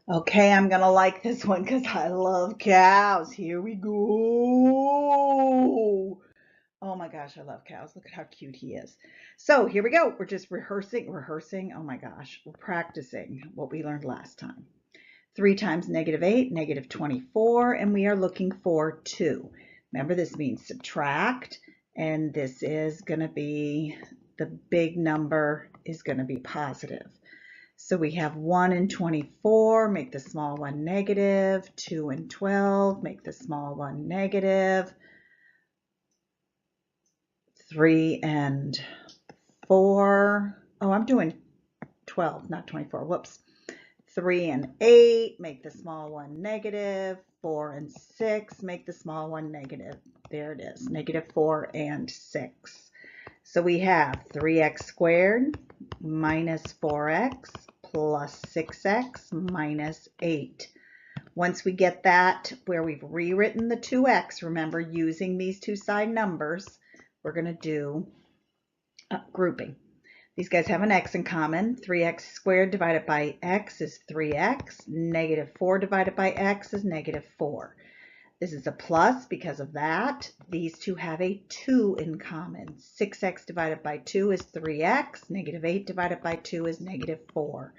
Okay, I'm gonna like this one because I love cows. Here we go. Oh my gosh, I love cows. Look at how cute he is. So here we go. We're just rehearsing. Oh my gosh, we're practicing what we learned last time. 3 times -8, -24, and we are looking for 2. Remember, this means subtract, and this is going to be, the big number is going to be positive. So we have 1 and 24, make the small one negative. 2 and 12, make the small one negative. 3 and 4, oh, I'm doing 12, not 24, whoops. 3 and 8, make the small one negative. 4 and 6, make the small one negative. There it is, -4 and 6. So we have 3x squared minus 4x plus 6x minus 8. Once we get that where we've rewritten the 2x, remember using these two side numbers, we're going to do grouping. These guys have an x in common. 3x squared divided by x is 3x. -4 divided by x is -4. This is a plus because of that. These two have a 2 in common. 6x divided by 2 is 3x. -8 divided by 2 is -4.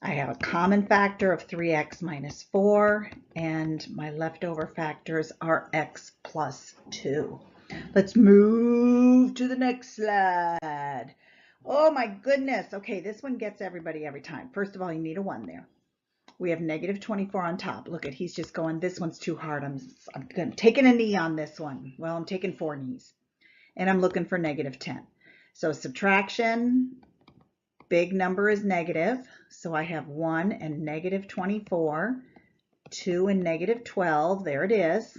I have a common factor of 3x minus 4, and my leftover factors are x plus 2. Let's move to the next slide. Oh my goodness. Okay, this one gets everybody every time. First of all, you need a 1 there. We have -24 on top. Look at, he's just going, this one's too hard. I'm taking a knee on this one. Well, I'm taking 4 knees. And I'm looking for -10. So subtraction, big number is negative. So I have 1 and -24, 2 and -12. There it is.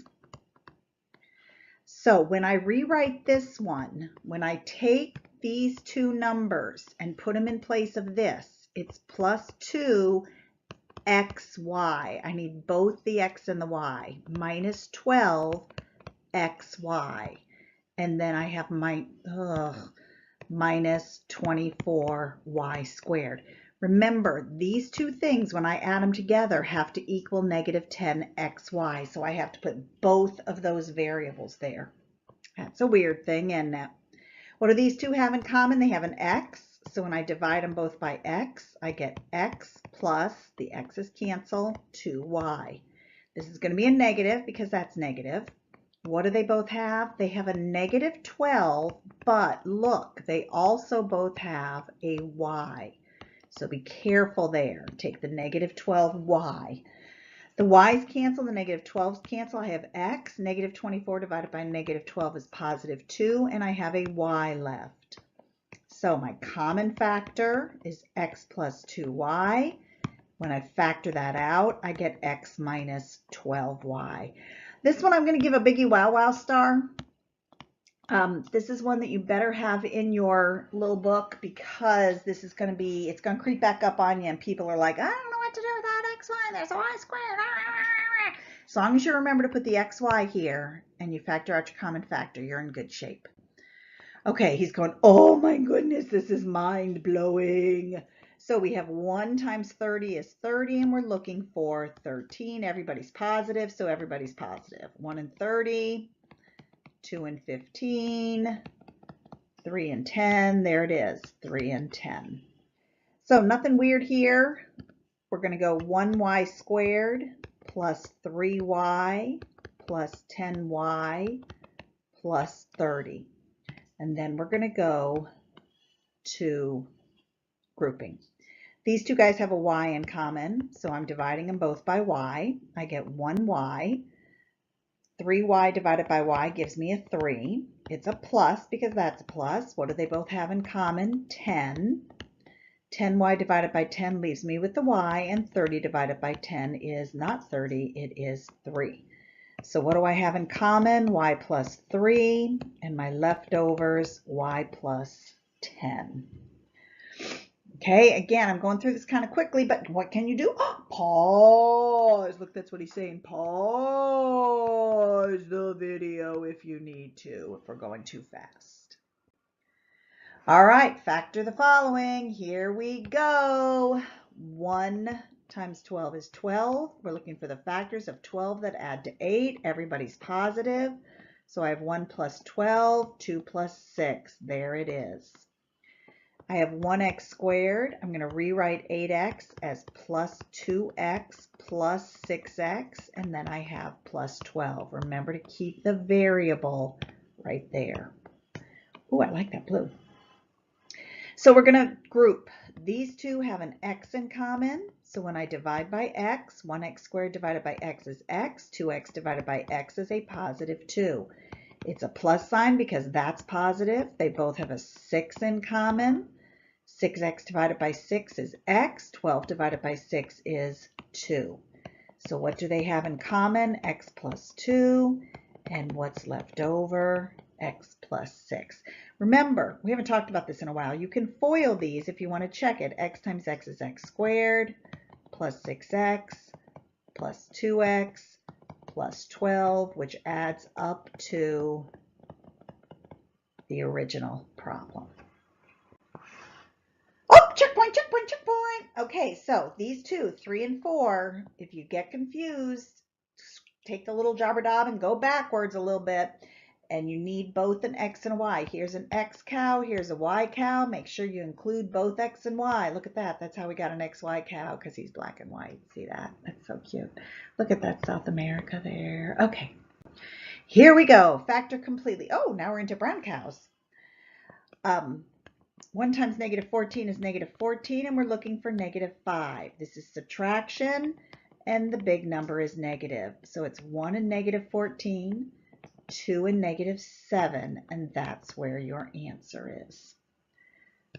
So when I rewrite this one, when I take these two numbers and put them in place of this, it's plus 2xy. I need both the x and the y. Minus 12xy. And then I have my minus 24y squared. Remember, these two things, when I add them together, have to equal -10xy. So I have to put both of those variables there. That's a weird thing, isn't it? What do these two have in common? They have an x. So when I divide them both by x, I get x plus, the x's cancel, 2y. This is going to be a negative because that's negative. What do they both have? They have a -12, but look, they also both have a y. So be careful there. Take the -12y. The y's cancel, the -12's cancel. I have x. -24 divided by -12 is +2, and I have a y left. So my common factor is x plus 2y. When I factor that out, I get x minus 12y. This one I'm going to give a biggie wow wow star. This is one that you better have in your little book because this is going to be, it's going to creep back up on you and people are like, I don't know what to do with that xy, there's a y squared. As long as you remember to put the xy here and you factor out your common factor, you're in good shape. Okay, he's going, oh my goodness, this is mind blowing. So we have 1 times 30 is 30, and we're looking for 13. Everybody's positive, so everybody's positive. 1 and 30, 2 and 15, 3 and 10. There it is, 3 and 10. So nothing weird here. We're going to go 1y squared plus 3y plus 10y plus 30. And then we're going to go to grouping. These two guys have a y in common, so I'm dividing them both by y. I get 1y. 3y divided by y gives me a 3. It's a plus because that's a plus. What do they both have in common? 10. 10y divided by 10 leaves me with the y, and 30 divided by 10 is not 30, it is 3. So what do I have in common? Y plus 3, and my leftovers, y plus 10. Okay, again, I'm going through this kind of quickly, but what can you do? Pause. Look, that's what he's saying. Pause the video if you need to, if we're going too fast. All right, factor the following. Here we go. 1 times 12 is 12. We're looking for the factors of 12 that add to 8. Everybody's positive. So I have 1 plus 12, 2 plus 6. There it is. I have 1x squared. I'm going to rewrite 8x as plus 2x plus 6x, and then I have plus 12. Remember to keep the variable right there. Oh, I like that blue. So we're going to group. These two have an x in common. So when I divide by x, 1x squared divided by x is x. 2x divided by x is a positive 2. It's a plus sign because that's positive. They both have a 6 in common. 6x divided by 6 is x. 12 divided by 6 is 2. So what do they have in common? X plus 2. And what's left over? X plus 6. Remember, we haven't talked about this in a while. You can FOIL these if you want to check it. X times x is x squared plus 6x plus 2x plus 12, which adds up to the original problem. Oh, checkpoint, checkpoint, checkpoint. Okay, so these two, 3 and 4, if you get confused, take the little jobber dob and go backwards a little bit. And you need both an x and a y. Here's an x cow, here's a y cow. Make sure you include both x and y. Look at that. That's how we got an XY cow, because he's black and white. See that? That's so cute. Look at that, South America there. Okay, here we go. Factor completely. Oh, now we're into brown cows. 1 times negative 14 is negative 14, and we're looking for negative 5. This is subtraction, and the big number is negative. So it's 1 and negative 14. 2 and negative 7, and that's where your answer is.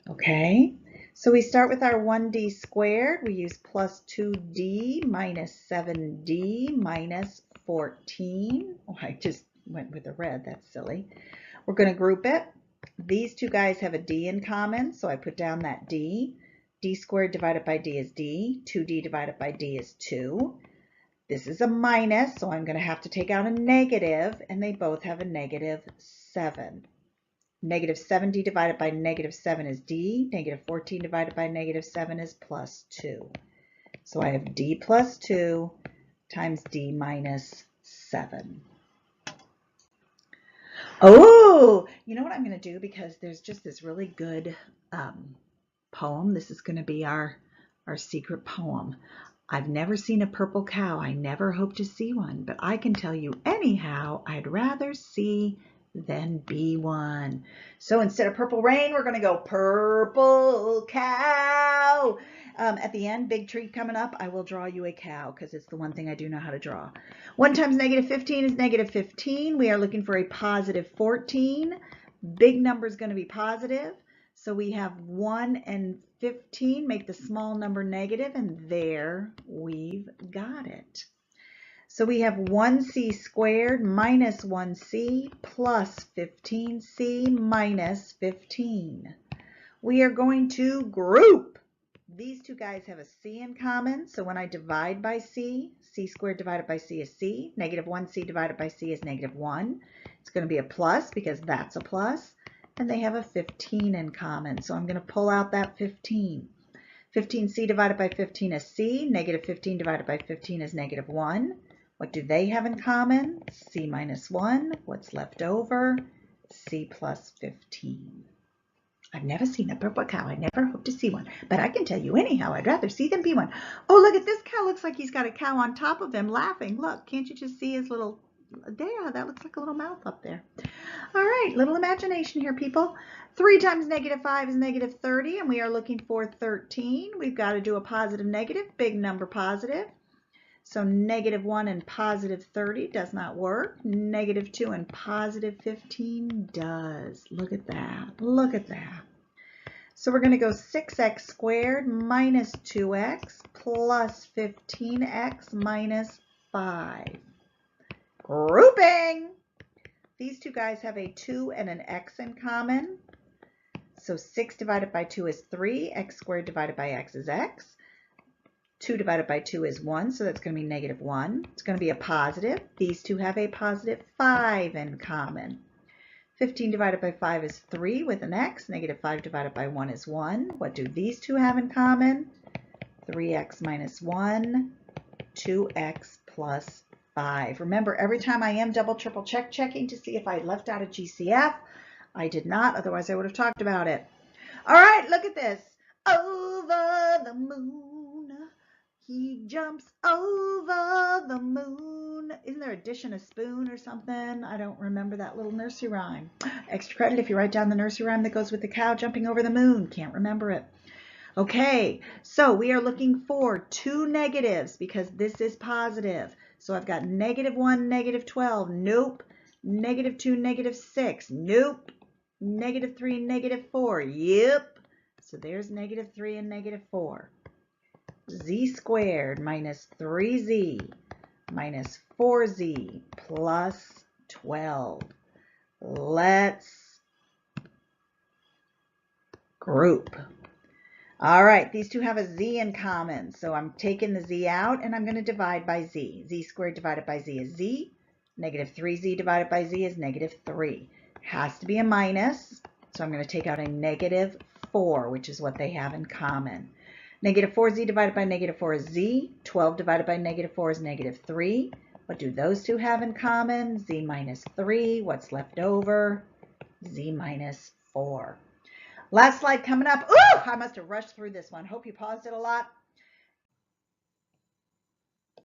Okay, so we start with our 1d squared. We use plus 2d minus 7d minus 14. Oh, I just went with the red. That's silly. We're going to group it. These two guys have a d in common, so I put down that d. d squared divided by d is d. 2d divided by d is 2. This is a minus, so I'm going to have to take out a negative, and they both have a negative 7. Negative 7d divided by negative 7 is d. Negative 14 divided by negative 7 is plus 2. So I have d plus 2 times d minus 7. Oh, you know what I'm going to do, because there's just this really good poem. This is going to be our secret poem. I've never seen a purple cow. I never hope to see one, but I can tell you anyhow, I'd rather see than be one. So instead of purple rain, we're going to go purple cow. At the end, big treat coming up, I will draw you a cow, because it's the one thing I do know how to draw. 1 times negative 15 is negative 15. We are looking for a positive 14. Big number is going to be positive. So we have 1 and 15, make the small number negative, and there we've got it. So we have 1c squared minus 1c plus 15c minus 15. We are going to group. These two guys have a c in common, so when I divide by c, c squared divided by c is c. Negative 1c divided by c is negative 1. It's going to be a plus because that's a plus. And they have a 15 in common. So I'm going to pull out that 15. 15c divided by 15 is c. Negative 15 divided by 15 is negative 1. What do they have in common? C minus 1. What's left over? C plus 15. I've never seen a purple cow. I never hope to see one. But I can tell you anyhow, I'd rather see than be one. Oh, look at this cow. Looks like he's got a cow on top of him laughing. Look, can't you just see his little... There, that looks like a little mouth up there. All right, little imagination here, people. 3 times negative 5 is negative 30, and we are looking for 13. We've got to do a positive negative, big number positive. So negative 1 and positive 30 does not work. Negative 2 and positive 15 does. Look at that. Look at that. So we're going to go 6x squared minus 2x plus 15x minus 5. Grouping. These two guys have a 2 and an x in common. So 6 divided by 2 is 3. X squared divided by x is x. 2 divided by 2 is 1, so that's going to be negative 1. It's going to be a positive. These two have a positive 5 in common. 15 divided by 5 is 3 with an x. Negative 5 divided by 1 is 1. What do these two have in common? 3x minus 1, 2x plus 5. Remember, every time I am double, triple checking to see if I left out a GCF. I did not, otherwise I would have talked about it. All right, look at this. Over the moon, he jumps over the moon. Isn't there a dish and a spoon or something? I don't remember that little nursery rhyme. Extra credit if you write down the nursery rhyme that goes with the cow jumping over the moon. Can't remember it. Okay, so we are looking for two negatives because this is positive. So I've got -1, -12. Nope. -2, -6. Nope. -3, -4. Yep. So there's -3 and -4. Z squared minus 3z minus 4z plus 12. Let's group. All right, these two have a z in common, so I'm taking the z out and I'm going to divide by z. Z squared divided by z is z. -3z divided by z is -3. Has to be a minus, so I'm going to take out a -4, which is what they have in common. -4z divided by -4 is z. 12 divided by -4 is -3. What do those two have in common? Z minus 3. What's left over? Z minus 4. Last slide coming up. Ooh, I must have rushed through this one. Hope you paused it a lot.